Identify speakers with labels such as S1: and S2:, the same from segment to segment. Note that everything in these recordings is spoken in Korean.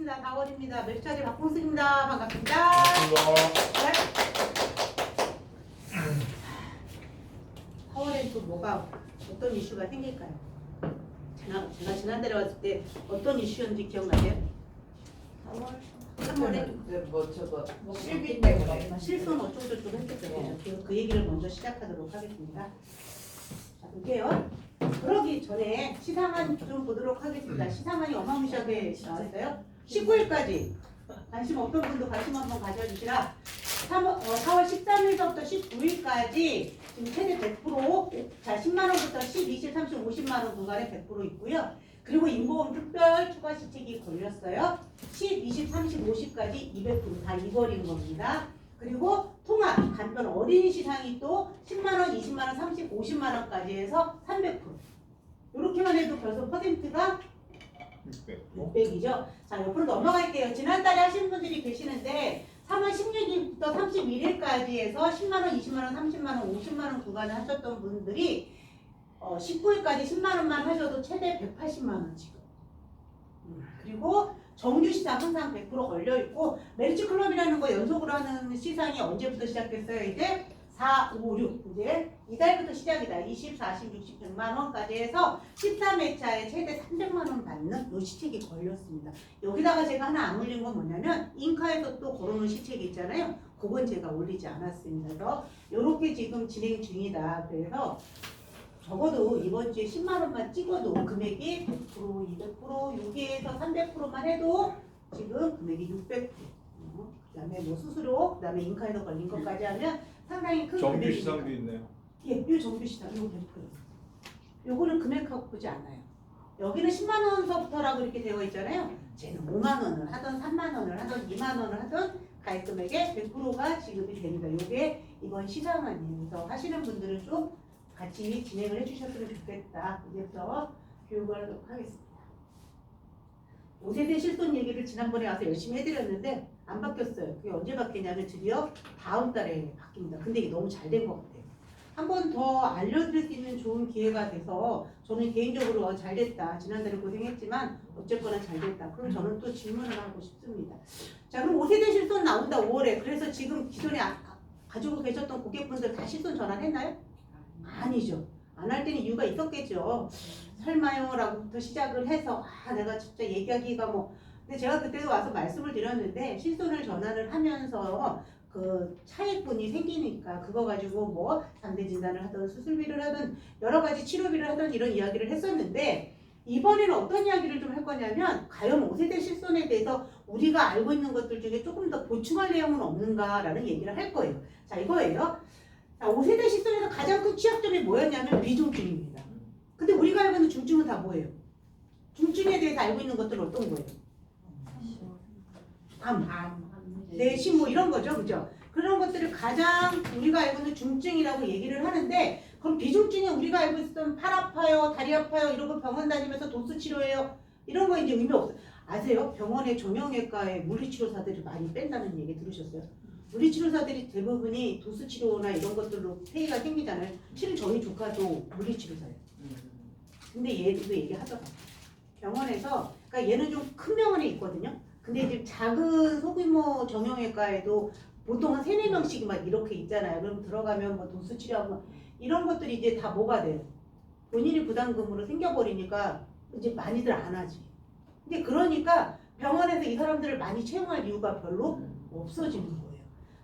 S1: 반갑습니다. 4월입니다. 맵차지 박봉승입니다. 반갑습니다. 네. 4월엔 또 뭐가 어떤 이슈가 생길까요? 제가 지난달에 왔을 때 어떤 이슈였는지 기억나세요? 3월에
S2: 뭐 저거
S1: 실비 때문에 실손 어쩌고저쩌고 했겠죠. 그 얘기를 먼저 시작하도록 하겠습니다. 자, 볼게요. 그러기 전에 시상한 좀 보도록 하겠습니다. 시상한이 어마무시하게 나왔어요. 19일까지 관심 없던 분도 관심 한번 가져주시라. 4월 13일부터 19일까지 지금 최대 100%, 자 10만원부터 10, 20, 30, 50만원 구간에 100% 있고요. 그리고 인보험 특별 추가 시책이 걸렸어요. 10, 20, 30, 50까지 200%다 이버린 겁니다. 그리고 통합, 간편 어린이 시상이 또 10만원, 20만원, 30, 50만원까지 해서 300%. 이렇게만 해도 벌써 퍼센트가 600이죠. 자, 옆으로 넘어갈게요. 지난달에 하신 분들이 계시는데 3월 16일부터 31일까지 해서 10만원, 20만원, 30만원, 50만원 구간을 하셨던 분들이 19일까지 10만원만 하셔도 최대 180만원 지금. 그리고 정규 시상 항상 100% 걸려있고 메리츠 클럽이라는 거 연속으로 하는 시상이 언제부터 시작됐어요? 이제 4, 5, 6 이제 이달부터 시작이다. 20, 40, 60, 100만원까지 해서 13회차에 최대 300만원 받는 요 시책이 걸렸습니다. 여기다가 제가 하나 안 올린 건 뭐냐면 인카에서 또 걸어놓은 시책이 있잖아요. 그건 제가 올리지 않았습니다. 그래서 요렇게 지금 진행 중이다. 그래서 적어도 이번 주에 10만원만 찍어도 금액이 100%, 200%, 여기에서 300%만 해도 지금 금액이 600%. 그 다음에 뭐 수수료, 그 다음에 인카에서 걸린 것까지 하면 상당히 큰
S3: 정규
S1: 금액이니까.
S3: 시상도 있네요.
S1: 예, 요 정규 시상, 요거 100%. 요거는 금액하고 보지 않아요. 여기는 10만원서부터라고 이렇게 되어 있잖아요. 쟤는 5만원을 하던 3만원을 하던 2만원을 하던 가입 금액의 100%가 지급이 됩니다. 요게 이번 시상안이에요. 그래서 하시는 분들은 좀 같이 진행을 해주셨으면 좋겠다. 이제부터 교육을 하도록 하겠습니다. 5세대 실손 얘기를 지난번에 와서 열심히 해드렸는데 안 바뀌었어요. 그게 언제 바뀌냐면 드디어 다음 달에 바뀝니다. 근데 이게 너무 잘 된 것 같아요. 한 번 더 알려드릴 수 있는 좋은 기회가 돼서 저는 개인적으로 잘 됐다. 지난달에 고생했지만 어쨌거나 잘 됐다. 그럼 저는 또 질문을 하고 싶습니다. 자, 그럼 5세대 실손 나온다 5월에. 그래서 지금 기존에 가지고 계셨던 고객분들 다 실손 전환했나요? 아니죠. 안 할 때는 이유가 있었겠죠. 설마요? 라고부터 시작을 해서 내가 진짜 얘기하기가 뭐 근데 제가 그때도 와서 말씀을 드렸는데 실손을 전환을 하면서 그 차익분이 생기니까 그거 가지고 뭐 상대 진단을 하든 수술비를 하든 여러 가지 치료비를 하든 이런 이야기를 했었는데 이번에는 어떤 이야기를 좀 할 거냐면 과연 5세대 실손에 대해서 우리가 알고 있는 것들 중에 조금 더 보충할 내용은 없는가라는 얘기를 할 거예요. 자, 이거예요. 자, 5세대 실손에서 가장 큰 취약점이 뭐였냐면 비중증입니다. 근데 우리가 알고 있는 중증은 다 뭐예요? 중증에 대해서 알고 있는 것들은 어떤 거예요? 내심 뭐 이런 거죠, 그죠? 그런 것들을 가장 우리가 알고 있는 중증이라고 얘기를 하는데 그럼 비중증에 우리가 알고 있었던 팔 아파요, 다리 아파요 이러고 병원 다니면서 도수 치료해요 이런 거 이제 의미 없어요. 아세요? 병원의 정형외과에 물리치료사들이 많이 뺀다는 얘기 들으셨어요? 물리치료사들이 대부분이 도수치료나 이런 것들로 폐의가 생기잖아요. 실은 저희 조카도 물리치료사예요. 근데 얘도 얘기하더라고요. 병원에서, 그러니까 얘는 좀 큰 병원에 있거든요. 근데 이제 작은 소규모 정형외과에도 보통 한 3-4명씩 막 이렇게 있잖아요. 그럼 들어가면 뭐 도수치료하고 이런 것들이 이제 다 뭐가 돼요? 본인이 부담금으로 생겨버리니까 이제 많이들 안 하지. 근데 그러니까 병원에서 이 사람들을 많이 채용할 이유가 별로 없어지는 거예요.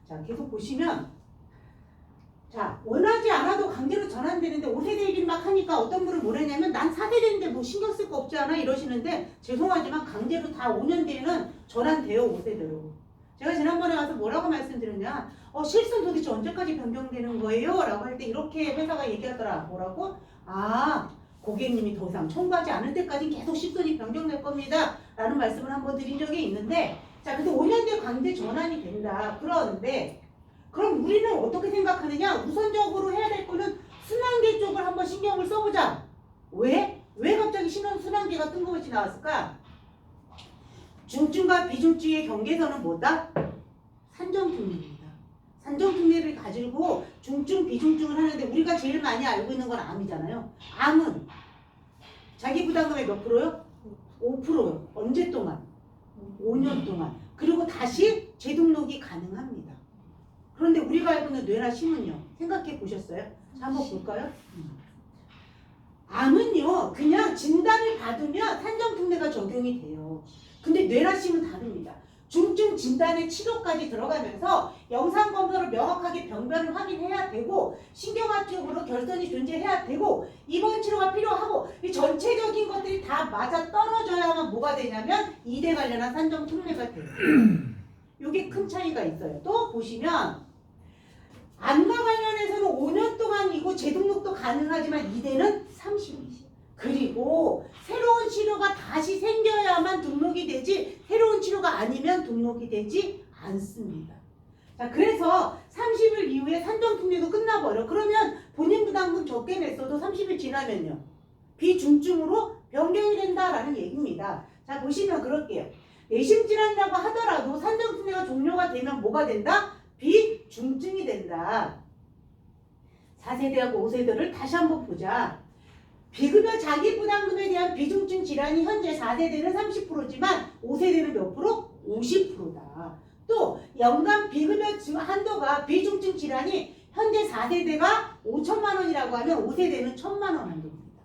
S1: 자, 계속 보시면 자, 원하지 않아도 강제로 전환되는데 5세대 얘기를 막 하니까 어떤 분은 뭐랬냐면 난 4세대인데 뭐 신경 쓸 거 없지 않아? 이러시는데 죄송하지만 강제로 다 5년 뒤에는 전환돼요. 5세대로. 제가 지난번에 와서 뭐라고 말씀드렸냐 실손 도대체 언제까지 변경되는 거예요? 라고 할 때 이렇게 회사가 얘기하더라. 뭐라고? 고객님이 더 이상 청구하지 않을 때까지 계속 실손이 변경될 겁니다. 라는 말씀을 한번 드린 적이 있는데 자, 근데 5년 뒤에 강제 전환이 된다. 그런데 그럼 우리는 어떻게 생각하느냐? 우선적으로 해야 될 거는 순환계 쪽을 한번 신경을 써보자. 왜? 왜 갑자기 순환계가 뜬금없이 나왔을까? 중증과 비중증의 경계선은 뭐다? 산정특례입니다. 산정특례를 가지고 중증, 비중증을 하는데 우리가 제일 많이 알고 있는 건 암이잖아요. 암은 자기 부담금의 몇 프로요? 5%요. 언제 동안? 5년 동안. 그리고 다시 재등록이 가능합니다. 그런데 우리가 알고 있는 뇌나 심은요? 생각해 보셨어요? 자, 한번 볼까요? 암은요, 그냥 진단을 받으면 산정특례가 적용이 돼요. 근데 뇌나 심은 다릅니다. 중증 진단의 치료까지 들어가면서 영상검사로 명확하게 병변을 확인해야 되고 신경화투압으로 결손이 존재해야 되고 입원 치료가 필요하고 이 전체적인 것들이 다 맞아 떨어져야만 뭐가 되냐면 이대 관련한 산정특례가 돼요. 이게 큰 차이가 있어요. 또 보시면 암과 관련해서는 5년 동안이고 재등록도 가능하지만 이대는 30년. 그리고 새로운 치료가 다시 생겨야만 등록이 되지 새로운 치료가 아니면 등록이 되지 않습니다. 자, 그래서 30일 이후에 산정특례도 끝나버려. 그러면 본인 부담금 적게 냈어도 30일 지나면요. 비중증으로 변경이 된다라는 얘기입니다. 자, 보시면 그럴게요. 내심질환이라고 하더라도 산정특례가 종료가 되면 뭐가 된다? 비중증이 된다. 4세대하고 5세대를 다시 한번 보자. 비급여 자기부담금에 대한 비중증 질환이 현재 4세대는 30%지만 5세대는 몇 프로? 50%다. 또 연간 비급여 한도가 비중증 질환이 현재 4세대가 5천만 원이라고 하면 5세대는 1,000만 원 한도입니다.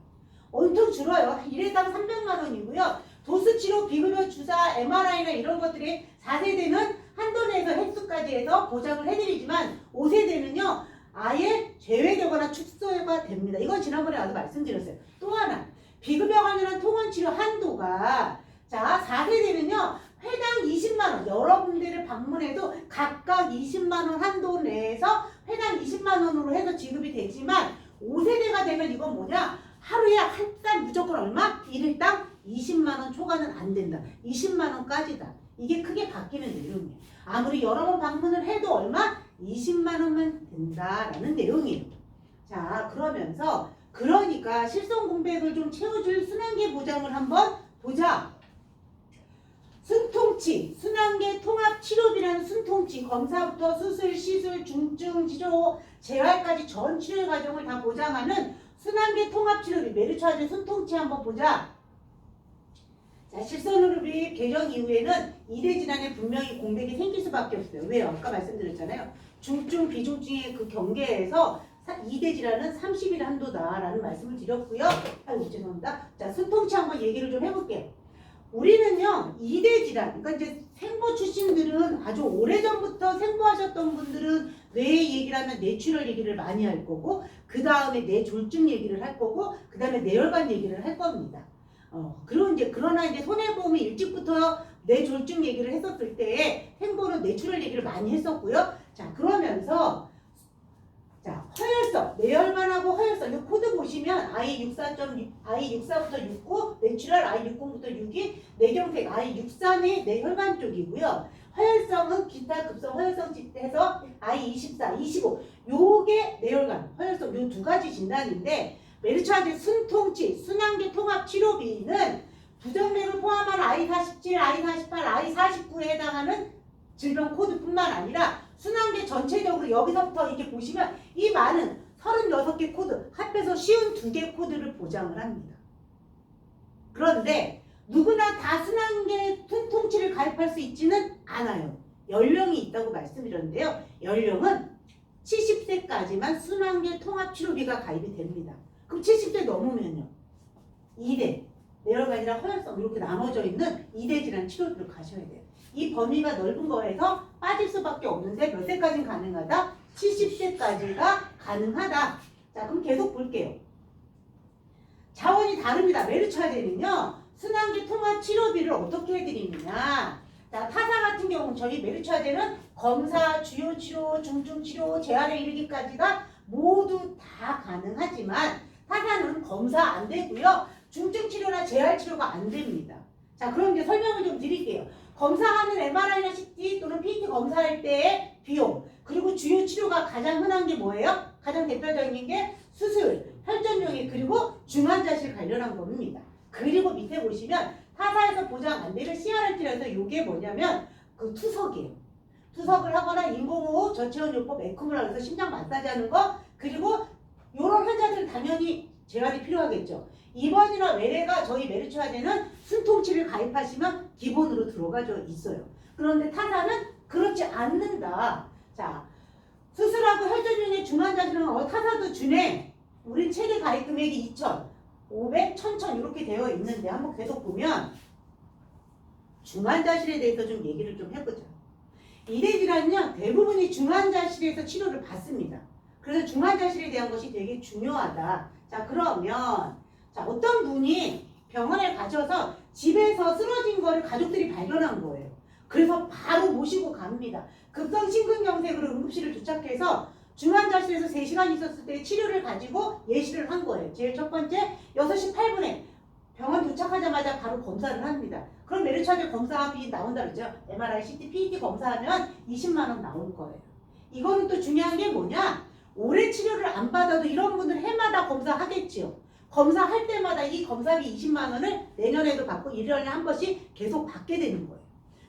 S1: 엄청 줄어요. 1회당 300만 원이고요. 도수치료, 비급여 주사, MRI나 이런 것들이 4세대는 한도 내에서 횟수까지 해서 보장을 해드리지만 5세대는요. 아예 제외되거나 축소가 됩니다. 이건 지난번에 와서 말씀드렸어요. 또 하나, 비급여 관련한 통원치료 한도가 자 4세대는요. 회당 20만 원, 여러 군데를 방문해도 각각 20만 원 한도 내에서 회당 20만 원으로 해서 지급이 되지만 5세대가 되면 이건 뭐냐? 하루에 한달 무조건 얼마? 1일당 20만 원 초과는 안 된다. 20만 원까지다. 이게 크게 바뀌는 내용이에요. 아무리 여러 번 방문을 해도 얼마? 20만 원만 된다라는 내용이에요. 자, 그러면서 그러니까 실손 공백을 좀 채워줄 순환계 보장을 한번 보자. 순통치, 순환계 통합치료비라는 순통치, 검사부터 수술, 시술, 중증 치료, 재활까지 전 치료의 과정을 다 보장하는 순환계 통합치료비, 메르츠아제 순통치 한번 보자. 자, 실손의료비 개정 이후에는 이대 질환에 분명히 공백이 생길 수밖에 없어요. 왜요? 아까 말씀드렸잖아요. 중증, 비중증의 그 경계에서 2대 질환은 30일 한도다라는 말씀을 드렸고요. 아이고 죄송합니다. 자, 순통치 한번 얘기를 좀 해볼게요. 우리는요 2대 질환, 그러니까 이제 생보 출신들은 아주 오래전부터 생보하셨던 분들은 뇌 얘기를 하면 뇌출혈 얘기를 많이 할 거고 그 다음에 뇌졸중 얘기를 할 거고 그 다음에 뇌혈관 얘기를 할 겁니다. 그러나 이제 손해보험이 일찍부터 뇌졸중 얘기를 했었을 때 생보는 뇌출혈 얘기를 많이 했었고요. 자, 그러면서 자, 허혈성, 뇌혈관하고 허혈성, 이 코드 보시면 I64부터 69, 뇌출혈 I60부터 62, 뇌경색 I63이 뇌혈관 쪽이고요. 허혈성은 기타 급성 허혈성 해서 I24, 25, 요게 뇌혈관, 허혈성 요 두 가지 진단인데 메르츠아제 순통치, 순환계 통합치료비는 부정맥을 포함한 I47, I48, I49에 해당하는 질병 코드뿐만 아니라 순환계 전체적으로 여기서부터 이렇게 보시면 이 많은 36개 코드 합해서 쉬운 2개 코드를 보장을 합니다. 그런데 누구나 다 순환계 통치를 가입할 수 있지는 않아요. 연령이 있다고 말씀드렸는데요. 연령은 70세까지만 순환계 통합치료비가 가입이 됩니다. 그럼 70세 넘으면요. 2대, 뇌혈관이랑 허혈성 이렇게 나눠져 있는 2대 질환 치료비를 가셔야 돼요. 이 범위가 넓은 거에서 빠질 수밖에 없는데 몇 세까지는 가능하다? 70세까지가 가능하다. 자, 그럼 계속 볼게요. 자원이 다릅니다. 메르츠아제는요. 순환계 통합 치료비를 어떻게 해드리느냐. 자, 타사 같은 경우는 저희 메르츠아제는 검사, 주요 치료, 중증 치료, 재활에 이르기까지가 모두 다 가능하지만 타사는 검사 안 되고요. 중증 치료나 재활 치료가 안 됩니다. 자, 그럼 이제 설명을 좀 드릴게요. 검사하는 MRI나 CT 또는 PT 검사할 때의 비용, 그리고 주요 치료가 가장 흔한 게 뭐예요? 가장 대표적인 게 수술, 혈전용액, 그리고 중환자실 관련한 겁니다. 그리고 밑에 보시면 타사에서 보장 안 되는 CRRT라서 이게 뭐냐면 그 투석이에요. 투석을 하거나 인공호흡, 저체온요법, 에코를 하면서 심장 마사지 하는 거, 그리고 이런 환자들은 당연히 재활이 필요하겠죠. 입원이나 외래가 저희 메르츠화제는 순통치를 가입하시면 기본으로 들어가져 있어요. 그런데 타사는 그렇지 않는다. 자, 수술하고 혈전용의 중환자실은 타사도 주네. 우린 최대 가입 금액이 2,000, 500, 1,000 이렇게 되어 있는데 한번 계속 보면 중환자실에 대해서 좀 얘기를 좀 해보자. 이래질환은요 대부분이 중환자실에서 치료를 받습니다. 그래서 중환자실에 대한 것이 되게 중요하다. 자 그러면 자 어떤 분이 병원에 가셔서 집에서 쓰러진 거를 가족들이 발견한 거예요. 그래서 바로 모시고 갑니다. 급성 심근경색으로 응급실을 도착해서 중환자실에서 3시간 있었을 때 치료를 가지고 예시를 한 거예요. 제일 첫 번째 6시 8분에 병원 도착하자마자 바로 검사를 합니다. 그럼 메르츠화제 검사비 나온다 그러죠. MRI, CT, PET 검사하면 20만 원 나올 거예요. 이거는 또 중요한 게 뭐냐? 오래 치료를 안 받아도 이런 분들 해마다 검사하겠지요. 검사할 때마다 이 검사비 20만 원을 내년에도 받고 1년에 한 번씩 계속 받게 되는 거예요.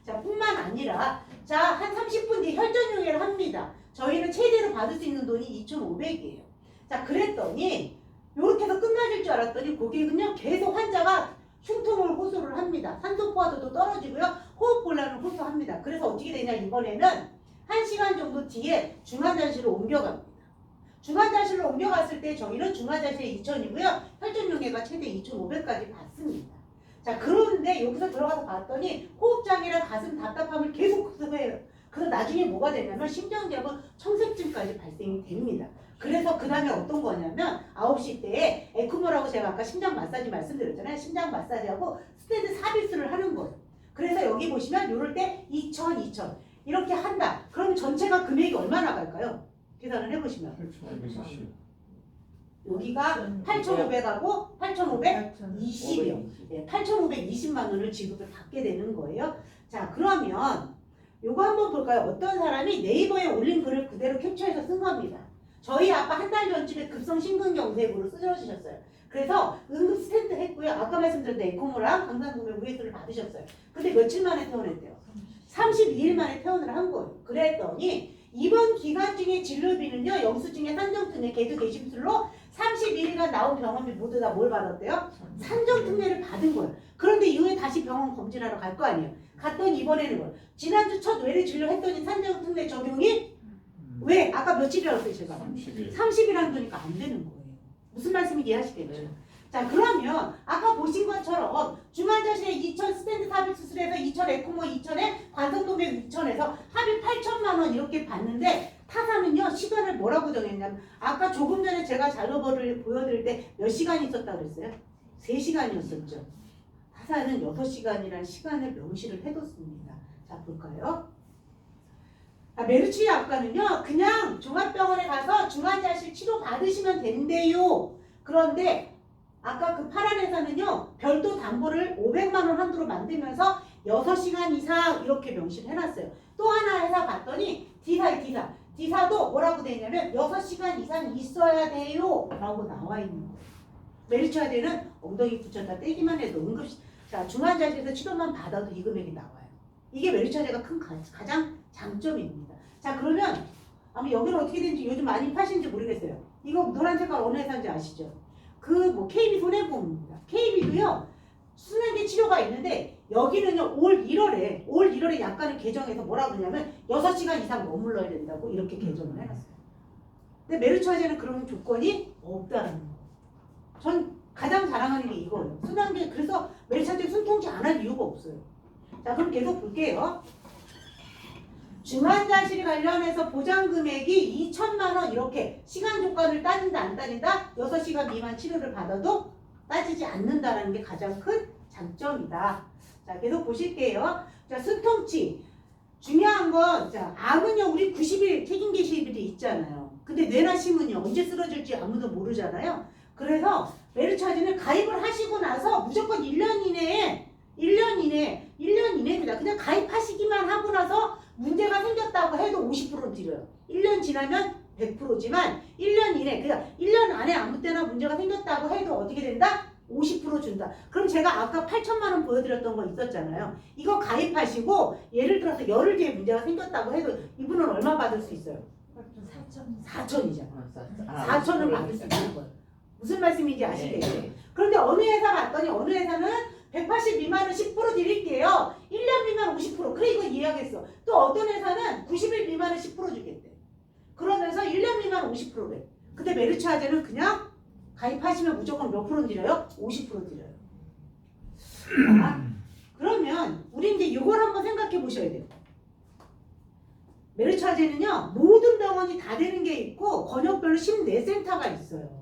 S1: 자, 뿐만 아니라 자, 한 30분 뒤에 혈전용해를 합니다. 저희는 최대로 받을 수 있는 돈이 2,500이에요. 자, 그랬더니 이렇게 해서 끝나질 줄 알았더니 고객은요 계속 환자가 흉통을 호소를 합니다. 산소 포화도도 떨어지고요. 호흡곤란을 호소합니다. 그래서 어떻게 되냐 이번에는 1시간 정도 뒤에 중환자실로 옮겨갑니다. 중환자실로 옮겨갔을 때 저희는 중환자실에 2,000이고요. 혈전용해가 최대 2,500까지 받습니다. 자 그런데 여기서 들어가서 봤더니 호흡장애랑 가슴 답답함을 계속 호소해요. 그래서 나중에 뭐가 되냐면 심장지하고 청색증까지 발생이 됩니다. 그래서 그 다음에 어떤 거냐면 9시 때에 에크모라고 제가 아까 심장 마사지 말씀드렸잖아요. 심장 마사지하고 스테드 삽입술을 하는 거예요. 그래서 여기 보시면 이럴 때 2,000, 2,000 이렇게 한다. 그럼 전체가 금액이 얼마나 갈까요? 계산을 해보시면 여기가 8,500하고 8,520이요. 네, 8,520만 원을 지급을 받게 되는 거예요. 자 그러면 요거 한번 볼까요? 어떤 사람이 네이버에 올린 글을 그대로 캡처해서 쓴 겁니다. 저희 아빠 한 달 전쯤에 급성 심근경색으로 쓰러지셨어요. 그래서 응급 스탠드 했고요. 아까 말씀드린 에코모랑 강산구매 우회수를 받으셨어요. 근데 며칠 만에 퇴원했대요. 32일 만에 퇴원을 한 거예요. 그랬더니 이번 기간 중에 진료비는요. 영수증에 산정특례 개도 개심술로 31일간 나온 병원비 모두 다 뭘 받았대요? 산정특례를 받은 거예요. 그런데 이후에 다시 병원 검진하러 갈 거 아니에요. 갔더니 이번에는 뭐 지난주 첫 외래 진료했더니 산정특례 적용이 왜? 아까 며칠이라고 했어요 제가? 30일 한다니까 안 되는 거예요. 무슨 말씀인지 이해하시겠죠? 네. 자 그러면 아까 보신 것처럼 중환자실에 2,000 스탠드 삽입 수술에서 2,000 에코모 2,000에 관성동맥 2,000에서 합의 8,000만 원 이렇게 받는데 타사는요 시간을 뭐라고 정했냐면 아까 조금 전에 제가 자료를 보여드릴 때 몇 시간 있었다고 그랬어요? 3시간이었었죠. 타사는 6시간이라는 시간을 명시를 해뒀습니다. 자 볼까요? 메르츠 약과는요 그냥 종합병원에 가서 중환자실 치료 받으시면 된대요. 그런데 아까 그 파란 회사는요 별도 담보를 500만 원 한도로 만들면서 6시간 이상 이렇게 명시를 해놨어요. 또 하나 회사 봤더니 D사도 뭐라고 돼 있냐면 6시간 이상 있어야 돼요 라고 나와 있는 거예요. 메르츠화제는 엉덩이 붙였다 떼기만 해도 자 중환자실에서 치료만 받아도 이 금액이 나와요. 이게 메르츠화제가 큰 가장 장점입니다. 자 그러면 아마 여기는 어떻게 되는지 요즘 많이 파시는지 모르겠어요. 이거 노란 색깔 어느 회사인지 아시죠? 그 뭐 KB 손해보험입니다. KB도요 수면계 치료가 있는데 여기는요 올 1월에 약간을 개정해서 뭐라고 하냐면 6시간 이상 머물러야 된다고 이렇게 개정을 해놨어요. 근데 메르츠화제는 그런 조건이 없다는 거예요. 전 가장 자랑하는 게 이거예요. 수면계 그래서 메르츠화제 순통치 안 할 이유가 없어요. 자 그럼 계속 볼게요. 중환자실 관련해서 보장금액이 2,000만 원 이렇게 시간 조건을 따진다 안 따진다 6시간 미만 치료를 받아도 따지지 않는다라는 게 가장 큰 장점이다. 자 계속 보실게요. 자 순통치 중요한 건 자 암은요 우리 90일 책임 개시일이 있잖아요. 근데 뇌나 심은요 언제 쓰러질지 아무도 모르잖아요. 그래서 메르츠화제는 가입을 하시고 나서 무조건 1년 이내입니다. 그냥 가입하시기만 하고 나서 문제가 생겼다고 해도 50% 드려요. 1년 지나면 100%지만 1년 이내, 그러니까 1년 안에 아무 때나 문제가 생겼다고 해도 어떻게 된다? 50% 준다. 그럼 제가 아까 8,000만 원 보여드렸던 거 있었잖아요. 이거 가입하시고 예를 들어서 열흘 뒤에 문제가 생겼다고 해도 이분은 얼마 받을 수 있어요? 4,000이잖아요. 4,000을 받을 수 있는 거예요. 무슨 말씀인지 아시겠죠? 그런데 어느 회사 갔더니 어느 회사는 180 미만은 10% 드릴게요. 1년 미만 50%. 그래 이거 이해하겠어. 또 어떤 회사는 90일 미만은 10% 주겠대. 그러면서 1년 미만 50%래. 근데 메르츠아제는 그냥 가입하시면 무조건 몇 프로 드려요? 50% 드려요. 자, 그러면 우리 이제 이걸 한번 생각해 보셔야 돼요. 메르츠아제는요 모든 병원이 다 되는 게 있고 권역별로 14센터가 있어요.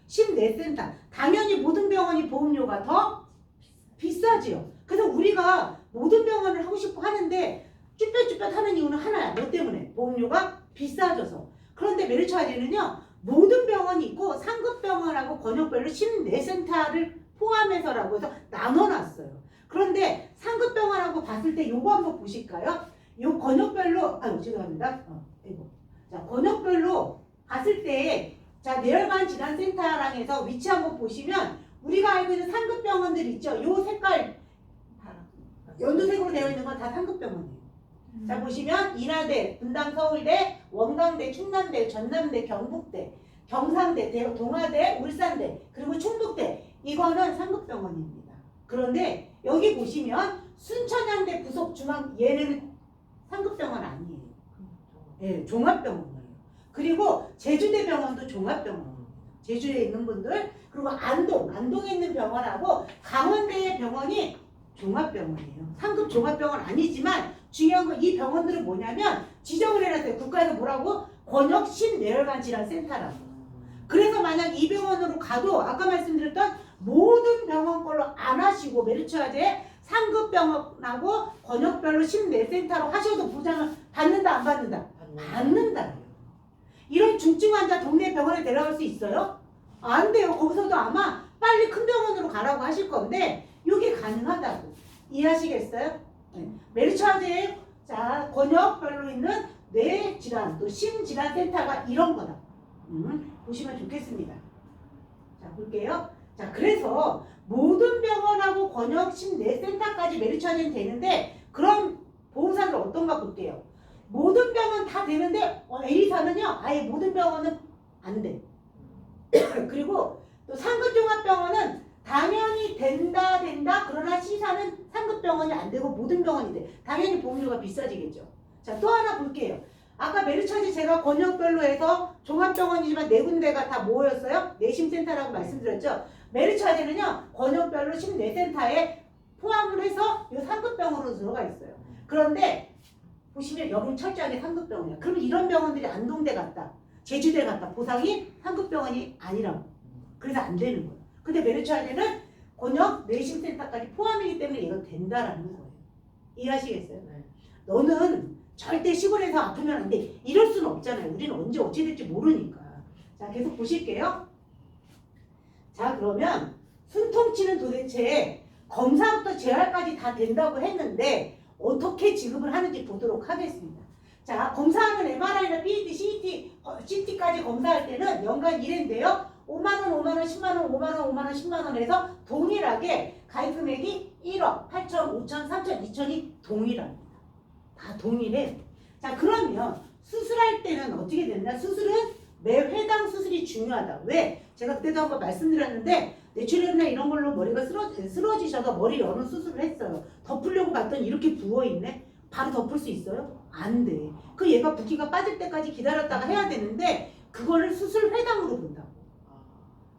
S1: 14센터. 당연히 모든 병원이 보험료가 더 비싸지요. 그래서 우리가 모든 병원을 하고 싶어 하는데 쭈뼛쭈뼛 하는 이유는 하나야. 뭐 때문에? 보험료가 비싸져서. 그런데 메르츠아제는요 모든 병원이 있고 상급병원하고 권역별로 14센터를 포함해서라고 해서 나눠놨어요. 그런데 상급병원하고 봤을 때 요거 한번 보실까요? 요 권역별로 죄송합니다. 이거. 자, 권역별로 봤을 때 자, 뇌혈관 질환센터랑 해서 위치 한번 보시면 우리가 알고 있는 상급병원들 있죠. 요 색깔 연두색으로 되어 있는 건 다 상급병원이에요. 자, 보시면 인하대, 분당 서울대, 원광대, 충남대, 전남대, 경북대, 경상대, 동아대, 울산대, 그리고 충북대. 이거는 상급병원입니다. 그런데 여기 보시면 순천향대 부속 중앙 얘는 상급병원 아니에요. 예, 종합병원이에요. 그리고 제주대병원도 종합병원입니다. 제주에 있는 분들 그리고 안동에 있는 병원하고 강원대의 병원이 종합병원이에요. 상급 종합병원 아니지만 중요한 건 이 병원들은 뭐냐면 지정을 해놨어요. 국가에서 뭐라고? 권역 신뇌혈관 질환 센터라고. 그래서 만약 이 병원으로 가도 아까 말씀드렸던 모든 병원 걸로 안 하시고 메르츠아제 상급 병원하고 권역별로 14센터로 하셔도 보장을 받는다 안 받는다? 받는다. 이런 중증 환자 동네 병원에 데려갈 수 있어요? 안 돼요. 거기서도 아마 빨리 큰 병원으로 가라고 하실 건데 이게 가능하다고. 이해하시겠어요? 네. 메르츠아제의 자 권역별로 있는 뇌 질환 또 심질환 센터가 이런 거다. 보시면 좋겠습니다. 자 볼게요. 자 그래서 모든 병원하고 권역 심뇌센터까지 메르츠아제는 되는데 그럼 보험사들 어떤가 볼게요. 모든 병원 다 되는데 A사는요 아예 모든 병원은 안 돼. 그리고 또 상급종합병원은 당연히 된다 그러나 C사는 상급병원이 안 되고 모든 병원이 돼. 당연히 보험료가 비싸지겠죠. 자 또 하나 볼게요. 아까 메르츠아제 제가 권역별로 해서 종합병원이지만 네 군데가 다 뭐였어요? 내심센터라고 말씀드렸죠. 메르츠아제는요 권역별로 14센터에 포함을 해서 이 상급병원으로 들어가 있어요. 그런데 보시면 여기는 철저하게 상급병원이야. 그러면 이런 병원들이 안동대 같다, 제주대 같다. 보상이 상급병원이 아니라고. 그래서 안 되는 거예요. 근데 메르츠아제는 권역 내심센터까지 포함이기 때문에 얘가 된다라는 거예요. 이해하시겠어요? 네. 너는 절대 시골에서 아프면 안 돼. 이럴 수는 없잖아요. 우리는 언제 어찌 될지 모르니까. 자 계속 보실게요. 자 그러면 순통치는 도대체 검사부터 재활까지 다 된다고 했는데 어떻게 지급을 하는지 보도록 하겠습니다. 자 검사하는 MRI나 PET, CT까지 검사할 때는 연간 1회인데요. 5만원, 5만원, 10만원, 5만원, 5만원, 10만원 해서 동일하게 가입금액이 1억, 8천, 5천, 3천, 2천이 동일합니다. 다 동일해. 자 그러면 수술할 때는 어떻게 되느냐. 수술은 매 회당 수술이 중요하다. 왜? 제가 그때도 한번 말씀드렸는데 뇌출혈이나 이런 걸로 머리가 쓰러지셔서 머리 여는 수술을 했어요. 덮으려고 봤더니 이렇게 부어있네. 바로 덮을 수 있어요? 안 돼. 그 얘가 붓기가 빠질 때까지 기다렸다가 해야 되는데 그거를 수술 회당으로 본다고.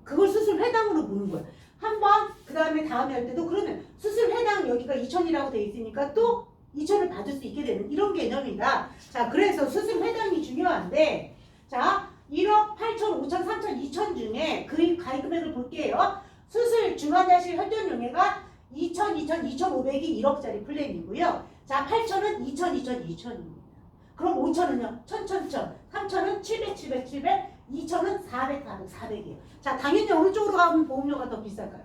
S1: 그걸 수술 회당으로 보는 거야. 한 번, 그 다음에 할 때도 그러면 수술 회당 여기가 2천이라고 돼 있으니까 또 2천을 받을 수 있게 되는 이런 개념이다. 자, 그래서 수술 회당이 중요한데 자, 1억, 8천, 5천, 3천, 2천 중에 그 가입금액을 볼게요. 수술 중환자실 혈전용해가 2천, 2,500이 1억짜리 플랜이고요. 자, 8천은 2,000입니다. 그럼 5천은요? 1,000. 3천은 700. 2천은 400이에요. 자, 당연히 어느 쪽으로 가면 보험료가 더 비쌀까요?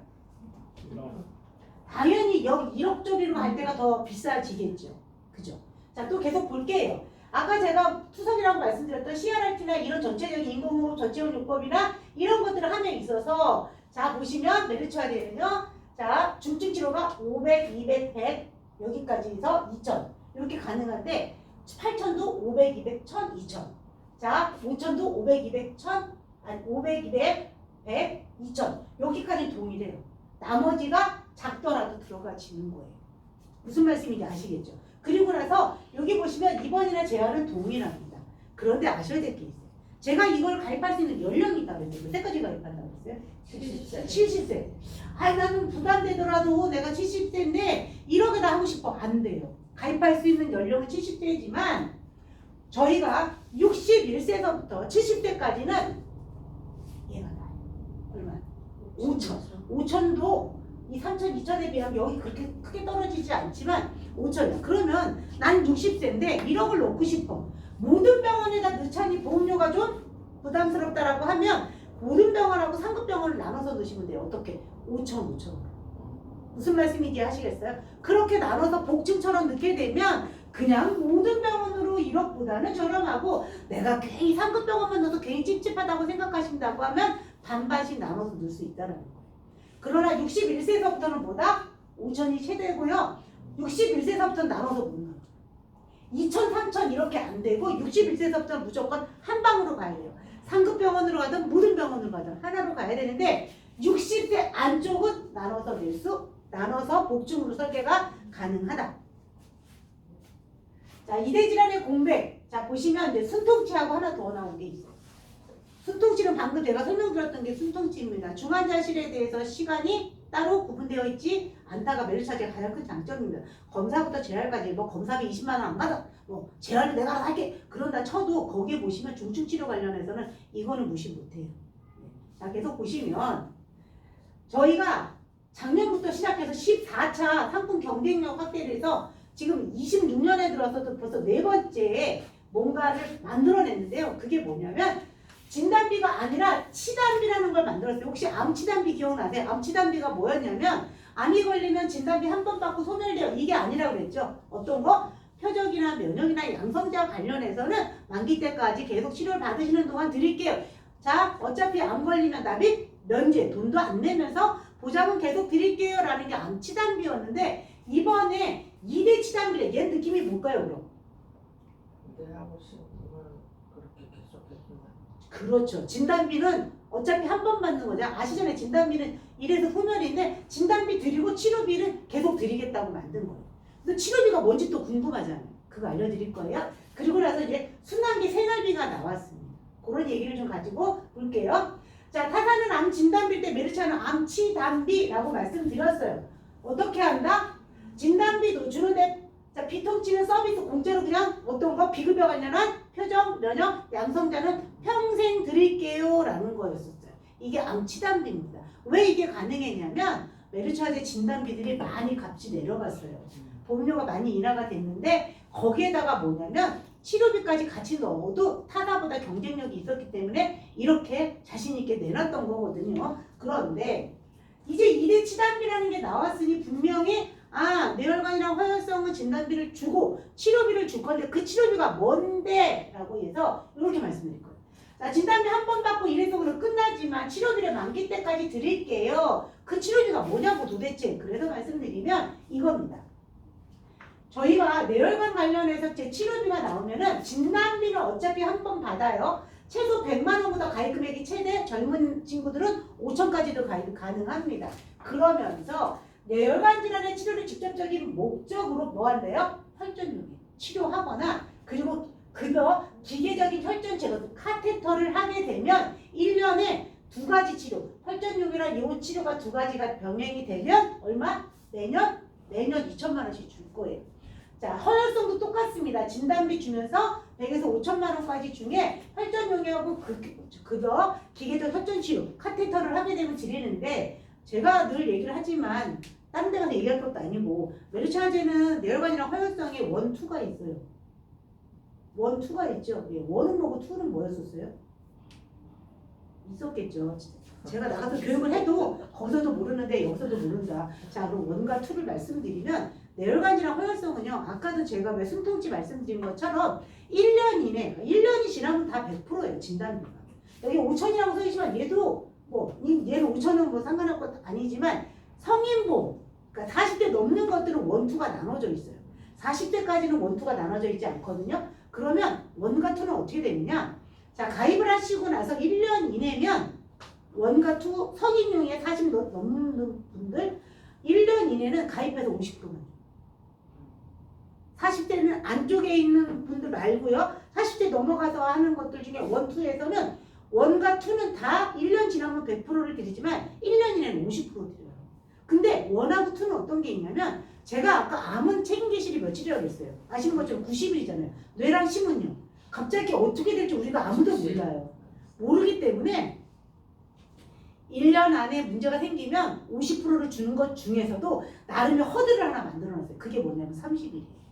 S1: 당연히 여기 1억 쪽으로 갈 때가 더 비싸지겠죠. 그죠? 자, 또 계속 볼게요. 아까 제가 투석이라고 말씀드렸던 CRRT나 이런 전체적인 인공호흡 전체훈련법이나 이런 것들을 하면 있어서 자, 보시면 메르츠아제는요. 자, 중증 치료가 500, 200, 100 여기까지 해서 2천 이렇게 가능한데 8천도 500, 200, 1000, 2000 자, 5천도 500, 200, 1000 아니 500, 200, 100, 2천. 여기까지 동일해요. 나머지가 작더라도 들어가지는 거예요. 무슨 말씀인지 아시겠죠? 그리고 나서 여기 보시면 2번이나 제한은 동일합니다. 그런데 아셔야 될 게 있어요. 제가 이걸 가입할 수 있는 연령이 있다고 했어요. 몇 세까지 가입한다고 했어요?
S2: 70세.
S1: 70세. 아니 나는 부담되더라도 내가 70세인데 1억에다 하고 싶어. 안 돼요. 가입할 수 있는 연령은 70세지만 저희가 61세서부터 70세까지는 얘가 나요. 얼마? 5천. 5천도 이 3천, 2천에 비하면 여기 그렇게 크게 떨어지지 않지만 5천이야. 그러면 난 60세인데 1억을 넣고 싶어. 모든 병원에다 넣자니 보험료가 좀 부담스럽다라고 하면 모든 병원하고 상급 병원을 나눠서 넣으시면 돼요. 어떻게? 5천, 5천. 무슨 말씀인지 아시겠어요? 그렇게 나눠서 복층처럼 넣게 되면 그냥 모든 병원으로 1억보다는 저렴하고 내가 괜히 상급 병원만 넣어서 괜히 찝찝하다고 생각하신다고 하면 반반씩 나눠서 넣을 수 있다는 거예요. 그러나 61세서부터는 뭐다? 5천이 최대고요. 61세서부터는 나눠서 못 넣어요. 2천, 3천 이렇게 안 되고 61세서부터는 무조건 한 방으로 가야 돼요. 상급 병원으로 가든 모든 병원으로 가든 하나로 가야 되는데 60세 안쪽은 나눠서 복층으로 설계가 가능하다. 자, 이대질환의 공백. 자, 보시면 이제 순통치하고 하나 더 나온 게 있어요. 순통치는 방금 제가 설명드렸던 게 순통치입니다. 중환자실에 대해서 시간이 따로 구분되어 있지 않다가 멜리차지의 가장 큰 장점입니다. 검사부터 재활까지 뭐 검사비 20만 원 안 받아. 뭐 재활은 내가 알아서 할게. 그런다 쳐도 거기에 보시면 중증치료 관련해서는 이거는 무시 못해요. 자, 계속 보시면 저희가 작년부터 시작해서 14차 상품 경쟁력 확대를 해서 지금 26년에 들어서도 벌써 네 번째 뭔가를 만들어냈는데요. 그게 뭐냐면 진단비가 아니라 치단비라는 걸 만들었어요. 혹시 암치단비 기억나세요? 암치단비가 뭐였냐면 암이 걸리면 진단비 한 번 받고 소멸돼요. 이게 아니라고 그랬죠. 어떤 거? 표적이나 면역이나 양성자 관련해서는 만기 때까지 계속 치료를 받으시는 동안 드릴게요. 자, 어차피 암 걸리면 답이 면제, 돈도 안 내면서 보장은 계속 드릴게요 라는 게 암치단비였는데 이번에 2대 치단비래. 얘 느낌이 뭘까요 그럼?
S2: 내 하고 싶은 걸 그렇게 계속했구나.
S1: 그렇죠. 진단비는 어차피 한 번 받는 거죠. 아시잖아요. 진단비는 이래서 소멸인데 진단비 드리고 치료비는 계속 드리겠다고 만든 거예요. 근데 치료비가 뭔지 또 궁금하잖아요. 그거 알려드릴 거예요. 그리고 나서 이제 순환기 생활비가 나왔습니다. 그런 얘기를 좀 가지고 볼게요. 자, 타사는 암 진단비일 때 메르차는 암치단비라고 말씀드렸어요. 어떻게 한다? 진단비 노출인데 자, 비통치는 서비스 공짜로 그냥 어떤 거 비급여 관련한 표정, 면역, 양성자는 평생 드릴게요 라는 거였었어요. 이게 암치단비입니다. 왜 이게 가능했냐면 메르차제 진단비들이 많이 값이 내려갔어요. 보험료가 많이 인하가 됐는데 거기에다가 뭐냐면 치료비까지 같이 넣어도 타사보다 경쟁력이 있었기 때문에 이렇게 자신있게 내놨던 거거든요. 그런데 이제 2대 치단비라는 게 나왔으니 분명히 뇌혈관이랑 화혈성은 진단비를 주고 치료비를 줄 건데 그 치료비가 뭔데? 라고 해서 이렇게 말씀드릴 거예요. 자, 진단비 한 번 받고 일회성으로 끝나지만 치료비를 만기 때까지 드릴게요. 그 치료비가 뭐냐고 도대체. 그래서 말씀드리면 이겁니다. 저희가 뇌혈관 관련해서 제 치료비가 나오면은 진단비는 어차피 한 번 받아요. 최소 100만 원보다 가입 금액이 최대, 젊은 친구들은 5천까지도 가입이 가능합니다. 그러면서 뇌혈관 질환의 치료를 직접적인 목적으로 뭐 한대요? 혈전용이 치료하거나 그리고 그거 기계적인 혈전 제거 카테터를 하게 되면 1년에 두 가지 치료, 혈전용이랑 이온 치료가 두 가지가 병행이 되면 얼마? 내년 2천만 원씩 줄 거예요. 자, 허혈성도 똑같습니다. 진단비 주면서 100에서 5천만 원까지 중에 혈전용이하고 그거 기계적 혈전 치료, 카테터를 하게 되면 드리는데 제가 늘 얘기를 하지만 다른 데 가서 얘기할 것도 아니고 메르차제는 뇌혈관이랑 화혈성에 1, 2가 있어요. 1, 2가 있죠. 예, 1은 뭐고 2는 뭐였었어요? 있었겠죠. 제가 나가서 교육을 해도 거기서도 모르는데 여기서도 모른다. 자, 그럼 1과 2를 말씀드리면 뇌혈관이랑 화혈성은요. 아까도 제가 왜 숨통치 말씀드린 것처럼 1년 이내, 1년이 지나면 다 100%예요. 진단비가. 여기 5천이라고 써있지만 얘도 얘는 5천은 뭐 상관할 것 아니지만 성인보험, 그러니까 40대 넘는 것들은 1, 2가 나눠져 있어요. 40대까지는 1, 2가 나눠져 있지 않거든요. 그러면 1과 2는 어떻게 되느냐? 자, 가입을 하시고 나서 1년 이내면 원과 투 성인용에 40 넘는 분들 1년 이내는 가입해서 50%만. 40대는 안쪽에 있는 분들 말고요. 40대 넘어가서 하는 것들 중에 원, 투에서는 원과 투는 다 1년 지나면 100%를 드리지만 1년 이내는 50% 드려요. 근데 원하고 투는 어떤 게 있냐면 제가 아까 암은 책임계실이 며칠이라고 했어요. 아시는 것처럼 90일이잖아요. 뇌랑 심은요. 갑자기 어떻게 될지 우리가 아무도 몰라요. 모르기 때문에 1년 안에 문제가 생기면 50%를 주는 것 중에서도 나름의 허들을 하나 만들어놨어요. 그게 뭐냐면 30일이에요.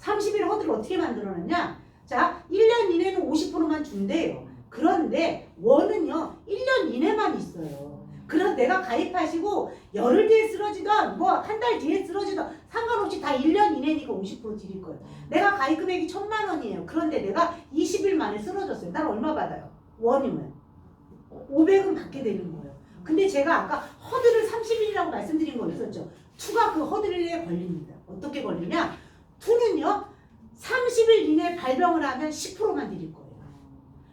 S1: 30일 허들을 어떻게 만들어놨냐? 자, 1년 이내는 50%만 준대요. 그런데 원은요 1년 이내만 있어요. 그래서 내가 가입하시고 열흘 뒤에 쓰러지던 뭐 한 달 뒤에 쓰러지던 상관없이 다 1년 이내니까 50% 드릴 거예요. 내가 가입 금액이 1,000만 원이에요. 그런데 내가 20일 만에 쓰러졌어요. 난 얼마 받아요? 원이면 500은 받게 되는 거예요. 근데 제가 아까 허들을 30일이라고 말씀드린 거 있었죠. 투가 그 허들에 걸립니다. 어떻게 걸리냐? 투는요 30일 이내에 발병을 하면 10%만 드릴 거예요.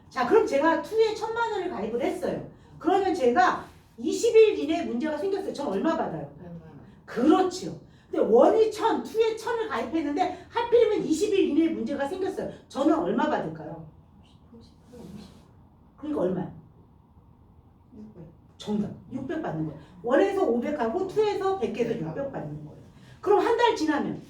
S1: 자, 그럼 제가 투에 1,000만 원을 가입을 했어요. 그러면 제가 20일 이내에 문제가 생겼어요. 전 얼마 받아요?
S2: 100만 원.
S1: 그렇죠. 근데 원이 1,000, 투에 1,000을 가입했는데 하필이면 20일 이내에 문제가 생겼어요. 저는 얼마 받을까요? 그러니까 얼마요?
S2: 600.
S1: 정답. 600 받는 거예요. 원에서 500하고 투에서 100에서 600 받는 거예요. 그럼 한 달 지나면